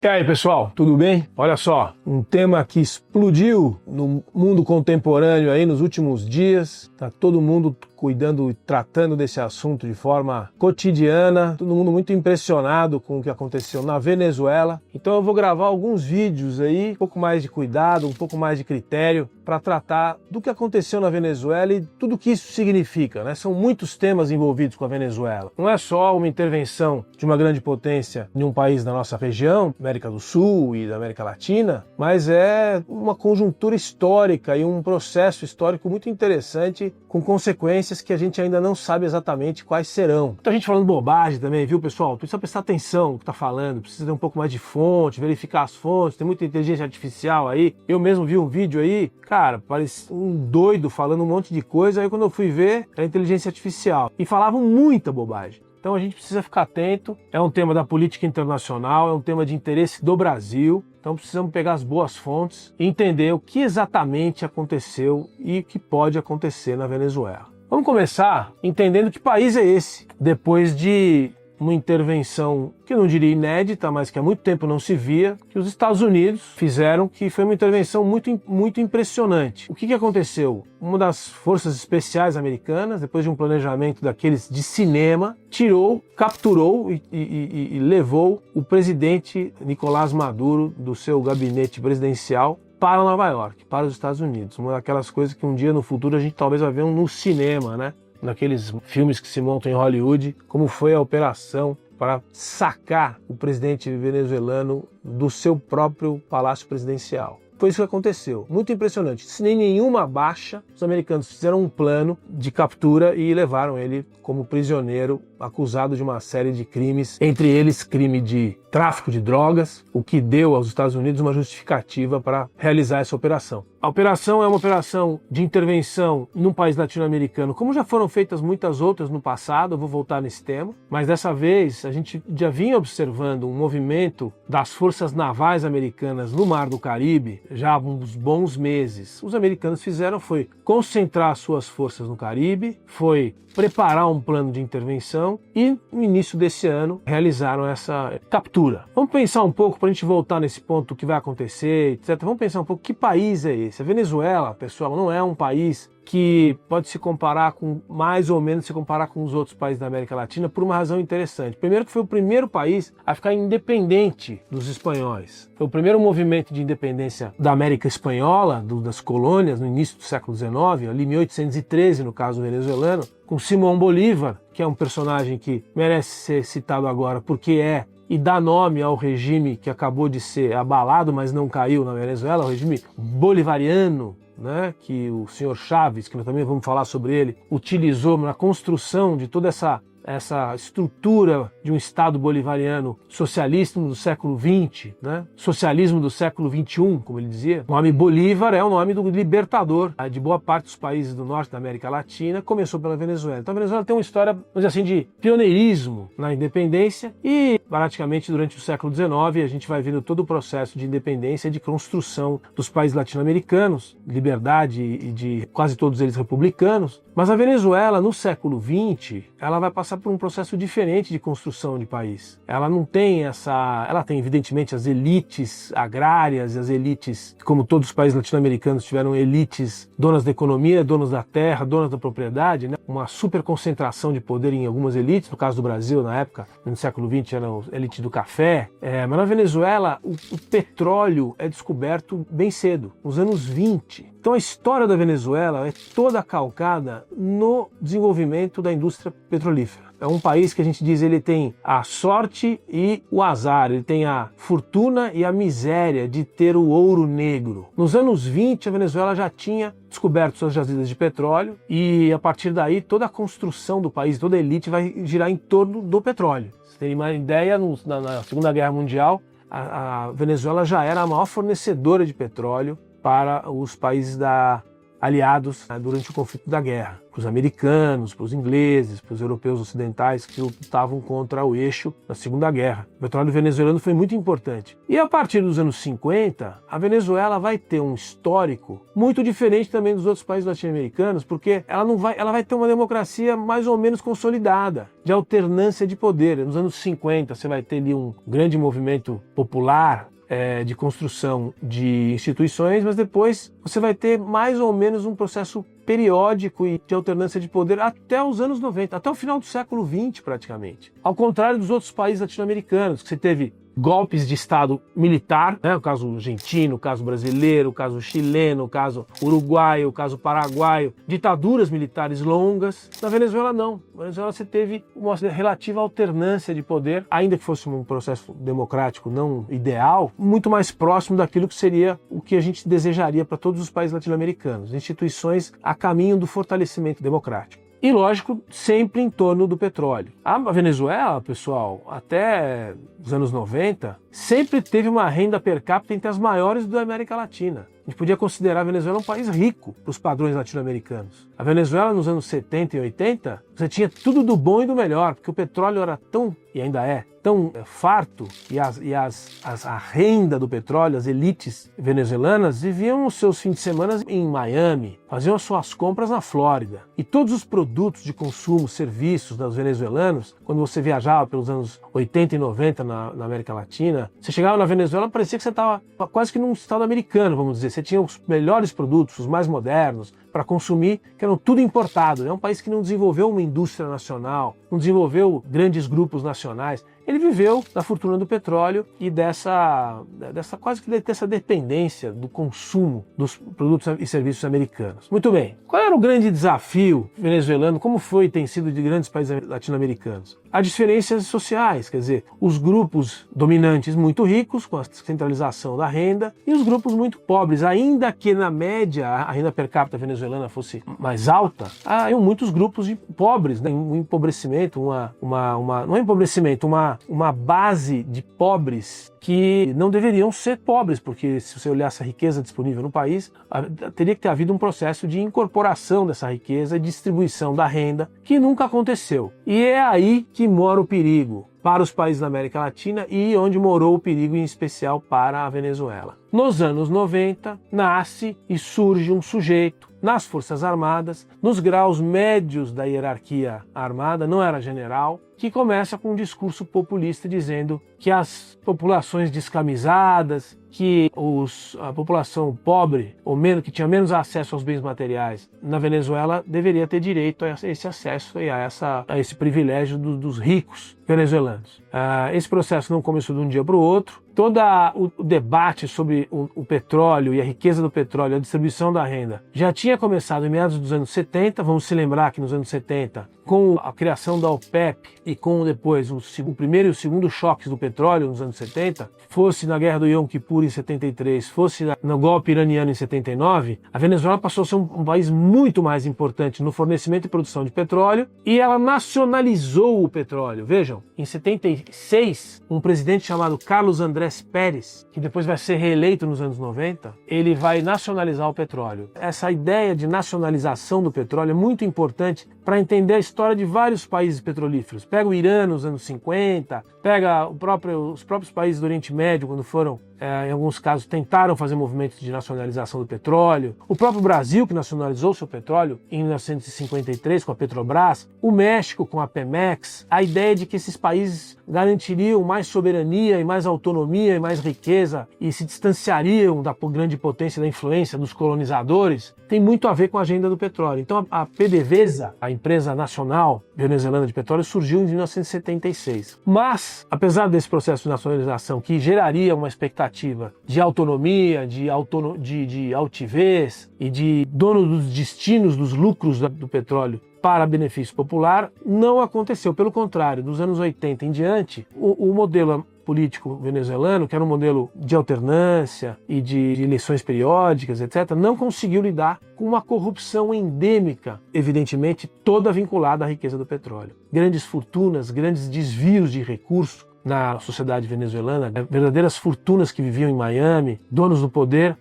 E aí, pessoal, tudo bem? Olha só, um tema que explodiu no mundo contemporâneo aí nos últimos dias. Tá todo mundo cuidando e tratando desse assunto de forma cotidiana, todo mundo muito impressionado com o que aconteceu na Venezuela. Então eu vou gravar alguns vídeos aí, um pouco mais de cuidado, um pouco mais de critério, para tratar do que aconteceu na Venezuela e tudo o que isso significa, né? São muitos temas envolvidos com a Venezuela. Não é só uma intervenção de uma grande potência em um país da nossa região, América do Sul e da América Latina, mas é uma conjuntura histórica e um processo histórico muito interessante, com consequências que a gente ainda não sabe exatamente quais serão. Muita gente falando bobagem também, viu, pessoal? Precisa prestar atenção no que está falando, precisa ter um pouco mais de fonte, verificar as fontes, tem muita inteligência artificial aí. Eu mesmo vi um vídeo aí, cara, parecia um doido falando um monte de coisa, aí quando eu fui ver, era inteligência artificial. E falavam muita bobagem. Então a gente precisa ficar atento, é um tema da política internacional, é um tema de interesse do Brasil, então precisamos pegar as boas fontes e entender o que exatamente aconteceu e o que pode acontecer na Venezuela. Vamos começar entendendo que país é esse, depois de uma intervenção que eu não diria inédita, mas que há muito tempo não se via, que os Estados Unidos fizeram, que foi uma intervenção muito impressionante. O que aconteceu? Uma das forças especiais americanas, depois de um planejamento daqueles de cinema, capturou e levou o presidente Nicolás Maduro do seu gabinete presidencial para Nova York, para os Estados Unidos. Uma daquelas coisas que um dia no futuro a gente talvez vai ver no cinema, né? Naqueles filmes que se montam em Hollywood, como foi a operação para sacar o presidente venezuelano do seu próprio palácio presidencial. Foi isso que aconteceu. Muito impressionante. Sem nenhuma baixa, os americanos fizeram um plano de captura e levaram ele como prisioneiro, acusado de uma série de crimes, entre eles crime de tráfico de drogas, o que deu aos Estados Unidos uma justificativa para realizar essa operação. A operação é uma operação de intervenção num país latino-americano, como já foram feitas muitas outras no passado, eu vou voltar nesse tema, mas dessa vez a gente já vinha observando um movimento das forças navais americanas no Mar do Caribe já há uns bons meses. Os americanos fizeram foi concentrar suas forças no Caribe, foi preparar um plano de intervenção e no início desse ano realizaram essa captura. Vamos pensar um pouco, para a gente voltar nesse ponto, o que vai acontecer, etc. Vamos pensar um pouco que país é esse. A Venezuela, pessoal, não é um país que pode se comparar com, mais ou menos se comparar com os outros países da América Latina por uma razão interessante. Primeiro que foi o primeiro país a ficar independente dos espanhóis. Foi o primeiro movimento de independência da América Espanhola, das colônias, no início do século XIX, ali 1813 no caso venezuelano, com Simón Bolívar, que é um personagem que merece ser citado agora porque e dá nome ao regime que acabou de ser abalado, mas não caiu na Venezuela, o regime bolivariano, né, que o senhor Chávez, que nós também vamos falar sobre ele, utilizou na construção de toda essa estrutura de um Estado bolivariano socialista do século XX, né? Socialismo do século XXI, como ele dizia. O nome Bolívar é o nome do libertador de boa parte dos países do norte da América Latina, começou pela Venezuela. Então a Venezuela tem uma história, vamos dizer assim, de pioneirismo na independência e praticamente durante o século XIX a gente vai vendo todo o processo de independência e de construção dos países latino-americanos, liberdade e de quase todos eles republicanos. Mas a Venezuela, no século XX, ela vai passar por um processo diferente de construção de país. Ela não tem ela tem evidentemente as elites agrárias, as elites, como todos os países latino-americanos tiveram elites donas da economia, donas da terra, donas da propriedade, né? Uma super concentração de poder em algumas elites, no caso do Brasil na época, no século XX era a elite do café, mas na Venezuela o petróleo é descoberto bem cedo, nos anos 20. Então a história da Venezuela é toda calcada no desenvolvimento da indústria petrolífera. É um país que a gente diz ele tem a sorte e o azar, ele tem a fortuna e a miséria de ter o ouro negro. Nos anos 20 a Venezuela já tinha descoberto suas jazidas de petróleo e a partir daí toda a construção do país, toda a elite vai girar em torno do petróleo. Você tem uma ideia, na Segunda Guerra Mundial a Venezuela já era a maior fornecedora de petróleo para os países da aliados durante o conflito da guerra, para os americanos, para os ingleses, para os europeus ocidentais que lutavam contra o eixo da Segunda Guerra. O petróleo venezuelano foi muito importante. E a partir dos anos 50, a Venezuela vai ter um histórico muito diferente também dos outros países latino-americanos, porque ela vai ter uma democracia mais ou menos consolidada, de alternância de poder. Nos anos 50 você vai ter ali um grande movimento popular de construção de instituições, mas depois você vai ter mais ou menos um processo periódico e de alternância de poder até os anos 90, até o final do século XX praticamente. Ao contrário dos outros países latino-americanos, que você teve golpes de Estado militar, né? O caso argentino, o caso brasileiro, o caso chileno, o caso uruguaio, o caso paraguaio, ditaduras militares longas. Na Venezuela não. Na Venezuela você teve uma relativa alternância de poder, ainda que fosse um processo democrático não ideal, muito mais próximo daquilo que seria o que a gente desejaria para todos os países latino-americanos, instituições a caminho do fortalecimento democrático. E, lógico, sempre em torno do petróleo. A Venezuela, pessoal, até os anos 90, sempre teve uma renda per capita entre as maiores da América Latina. A gente podia considerar a Venezuela um país rico para os padrões latino-americanos. A Venezuela, nos anos 70 e 80, você tinha tudo do bom e do melhor, porque o petróleo era tão, e ainda é, tão farto, e a renda do petróleo, as elites venezuelanas, viviam os seus fins de semana em Miami, faziam as suas compras na Flórida. E todos os produtos de consumo, serviços dos venezuelanos, quando você viajava pelos anos 80 e 90 na América Latina, você chegava na Venezuela, parecia que você estava quase que num estado americano, vamos dizer. Você tinha os melhores produtos, os mais modernos, para consumir, que eram tudo importado. É um país que não desenvolveu uma indústria nacional, não desenvolveu grandes grupos nacionais. Ele viveu da fortuna do petróleo e dessa quase que dessa dependência do consumo dos produtos e serviços americanos. Muito bem. Qual era o grande desafio venezuelano? Como foi e tem sido de grandes países latino-americanos? As diferenças sociais, quer dizer, os grupos dominantes muito ricos, com a centralização da renda, e os grupos muito pobres, ainda que na média a renda per capita venezuelana fosse mais alta, há muitos grupos de pobres, né? Um empobrecimento, não é empobrecimento, uma base de pobres que não deveriam ser pobres, porque se você olhasse a riqueza disponível no país, teria que ter havido um processo de incorporação dessa riqueza e distribuição da renda, que nunca aconteceu. E é aí que mora o perigo para os países da América Latina e onde morou o perigo em especial para a Venezuela. Nos anos 90, nasce e surge um sujeito nas Forças Armadas, nos graus médios da hierarquia armada, não era general, que começa com um discurso populista dizendo que as populações descamisadas, que a população pobre, ou menos, que tinha menos acesso aos bens materiais na Venezuela, deveria ter direito a esse acesso e a esse privilégio dos ricos venezuelanos. Esse processo não começou de um dia para o outro. Todo o debate sobre o petróleo e a riqueza do petróleo, a distribuição da renda, já tinha começado em meados dos anos 70. Vamos se lembrar que nos anos 70, com a criação da OPEP e com depois o primeiro e o segundo choques do petróleo nos anos 70, fosse na Guerra do Yom Kippur em 73, fosse no golpe iraniano em 79, a Venezuela passou a ser um país muito mais importante no fornecimento e produção de petróleo, e ela nacionalizou o petróleo. Vejam, em 76, um presidente chamado Carlos Andrés Pérez, que depois vai ser reeleito nos anos 90, ele vai nacionalizar o petróleo. Essa ideia de nacionalização do petróleo é muito importante para entender a história de vários países petrolíferos. Pega o Irã nos anos 50, pega os próprios países do Oriente Médio, quando foram, em alguns casos, tentaram fazer movimentos de nacionalização do petróleo. O próprio Brasil, que nacionalizou seu petróleo em 1953 com a Petrobras. O México com a Pemex. A ideia de que esses países garantiriam mais soberania e mais autonomia e mais riqueza e se distanciariam da grande potência da influência dos colonizadores, tem muito a ver com a agenda do petróleo. Então a PDVSA, a empresa nacional venezuelana de petróleo, surgiu em 1976. Mas, apesar desse processo de nacionalização que geraria uma expectativa de autonomia, de altivez e de dono dos destinos, dos lucros do petróleo para benefício popular, não aconteceu. Pelo contrário, dos anos 80 em diante, o modelo político venezuelano, que era um modelo de alternância e de eleições periódicas, etc., não conseguiu lidar com uma corrupção endêmica, evidentemente toda vinculada à riqueza do petróleo. Grandes fortunas, grandes desvios de recursos na sociedade venezuelana, verdadeiras fortunas que viviam em Miami, donos do poder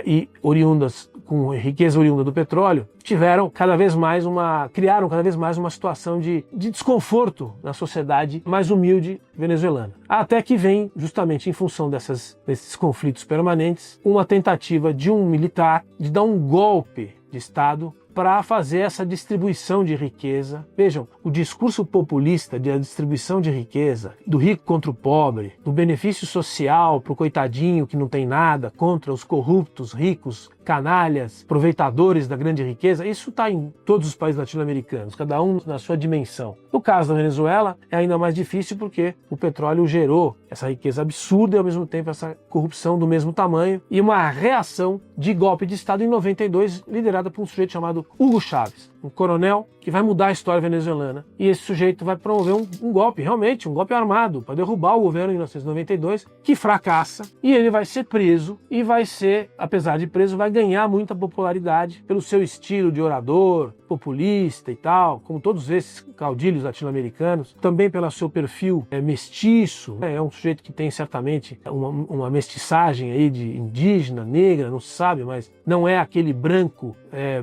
e oriundas com riqueza oriunda do petróleo, criaram cada vez mais uma situação de desconforto na sociedade mais humilde venezuelana. Até que vem, justamente em função desses conflitos permanentes, uma tentativa de um militar de dar um golpe de Estado para fazer essa distribuição de riqueza. Vejam, o discurso populista de distribuição de riqueza, do rico contra o pobre, do benefício social para o coitadinho que não tem nada, contra os corruptos, ricos, canalhas, aproveitadores da grande riqueza, isso está em todos os países latino-americanos, cada um na sua dimensão. No caso da Venezuela, é ainda mais difícil porque o petróleo gerou essa riqueza absurda e, ao mesmo tempo, essa corrupção do mesmo tamanho e uma reação de golpe de Estado em 92, liderada por um sujeito chamado Hugo Chávez, um coronel que vai mudar a história venezuelana. E esse sujeito vai promover um golpe, realmente, um golpe armado, para derrubar o governo em 1992, que fracassa, e ele vai ser preso, e vai ser, apesar de preso, vai ganhar muita popularidade pelo seu estilo de orador, populista e tal, como todos esses caudilhos latino-americanos, também pelo seu perfil mestiço, é um sujeito que tem certamente uma mestiçagem aí de indígena, negra, não se sabe, mas não é aquele branco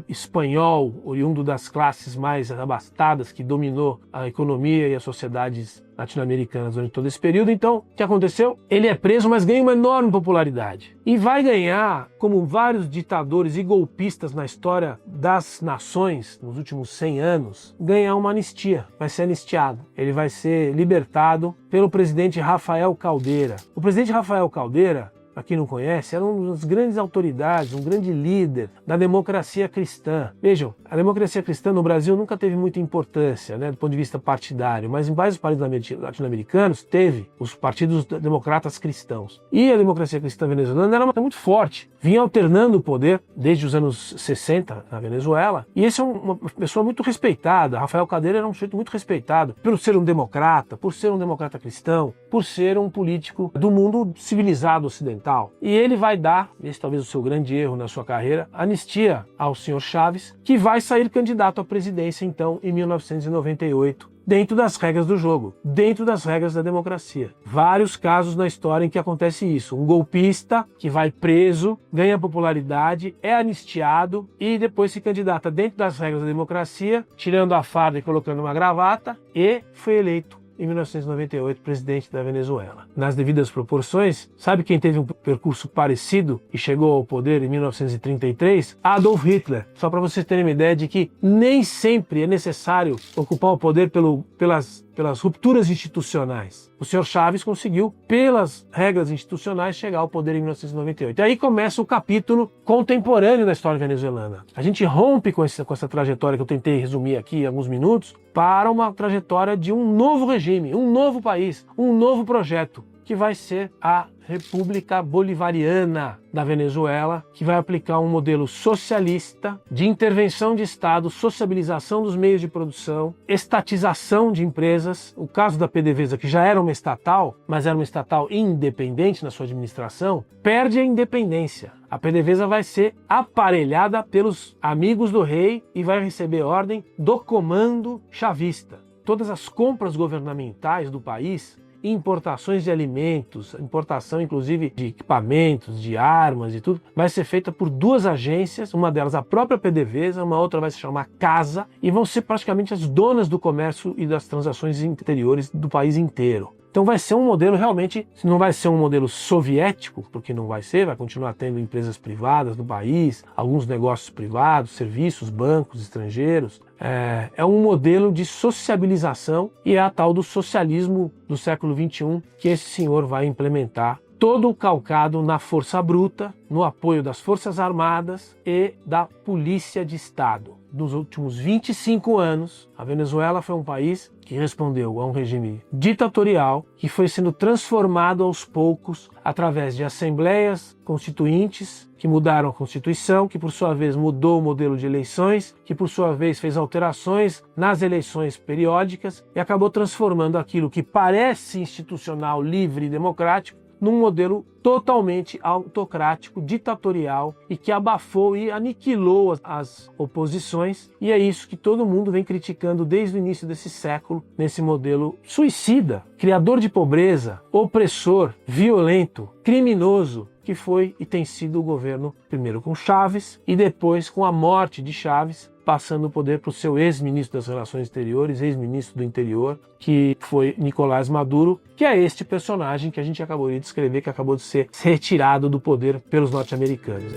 espanhol, oriundo das classes mais abastadas que dominou a economia e as sociedades latino-americanas durante todo esse período. Então, o que aconteceu? Ele é preso, mas ganha uma enorme popularidade. E vai ganhar, como vários ditadores e golpistas na história das nações, nos últimos 100 anos, ganhar uma anistia. Vai ser anistiado. Ele vai ser libertado pelo presidente Rafael Caldeira. O presidente Rafael Caldeira, para quem não conhece, era uma das grandes autoridades, um grande líder da democracia cristã. Vejam, a democracia cristã no Brasil nunca teve muita importância, do ponto de vista partidário, mas em vários países latino-americanos teve os partidos democratas cristãos. E a democracia cristã venezuelana era muito forte, vinha alternando o poder desde os anos 60 na Venezuela, e esse é uma pessoa muito respeitada. Rafael Caldeira era um sujeito muito respeitado por ser um democrata cristão, por ser um político do mundo civilizado ocidental. E ele vai dar, esse talvez o seu grande erro na sua carreira, anistia ao senhor Chávez, que vai sair candidato à presidência então em 1998, dentro das regras do jogo, dentro das regras da democracia. Vários casos na história em que acontece isso. Um golpista que vai preso, ganha popularidade, é anistiado e depois se candidata dentro das regras da democracia, tirando a farda e colocando uma gravata, e foi eleito em 1998, presidente da Venezuela. Nas devidas proporções, sabe quem teve um percurso parecido e chegou ao poder em 1933? Adolf Hitler. Só para vocês terem uma ideia de que nem sempre é necessário ocupar o poder pelas rupturas institucionais. O senhor Chávez conseguiu, pelas regras institucionais, chegar ao poder em 1998. E aí começa o capítulo contemporâneo da história venezuelana. A gente rompe com essa trajetória que eu tentei resumir aqui em alguns minutos para uma trajetória de um novo regime, um novo país, um novo projeto, que vai ser a República Bolivariana da Venezuela, que vai aplicar um modelo socialista de intervenção de Estado, sociabilização dos meios de produção, estatização de empresas. O caso da PDVSA, que já era uma estatal, mas era uma estatal independente na sua administração, perde a independência. A PDVSA vai ser aparelhada pelos amigos do rei e vai receber ordem do comando chavista. Todas as compras governamentais do país, importações de alimentos, importação inclusive de equipamentos, de armas e tudo, vai ser feita por duas agências, uma delas a própria PDVSA, uma outra vai se chamar CASA, e vão ser praticamente as donas do comércio e das transações interiores do país inteiro. Então vai ser um modelo realmente, não vai ser um modelo soviético, porque não vai ser, vai continuar tendo empresas privadas no país, alguns negócios privados, serviços, bancos estrangeiros. É um modelo de sociabilização e é a tal do socialismo do século XXI que esse senhor vai implementar, todo calcado na força bruta, no apoio das Forças Armadas e da Polícia de Estado. Nos últimos 25 anos, a Venezuela foi um país que respondeu a um regime ditatorial que foi sendo transformado aos poucos através de assembleias constituintes que mudaram a Constituição, que por sua vez mudou o modelo de eleições, que por sua vez fez alterações nas eleições periódicas e acabou transformando aquilo que parece institucional, livre e democrático num modelo totalmente autocrático, ditatorial e que abafou e aniquilou as oposições. E é isso que todo mundo vem criticando desde o início desse século, nesse modelo suicida, criador de pobreza, opressor, violento, criminoso, que foi e tem sido o governo, primeiro com Chávez e depois com a morte de Chávez, passando o poder para o seu ex-ministro das Relações Exteriores, ex-ministro do Interior, que foi Nicolás Maduro, que é este personagem que a gente acabou de descrever, que acabou de ser retirado do poder pelos norte-americanos.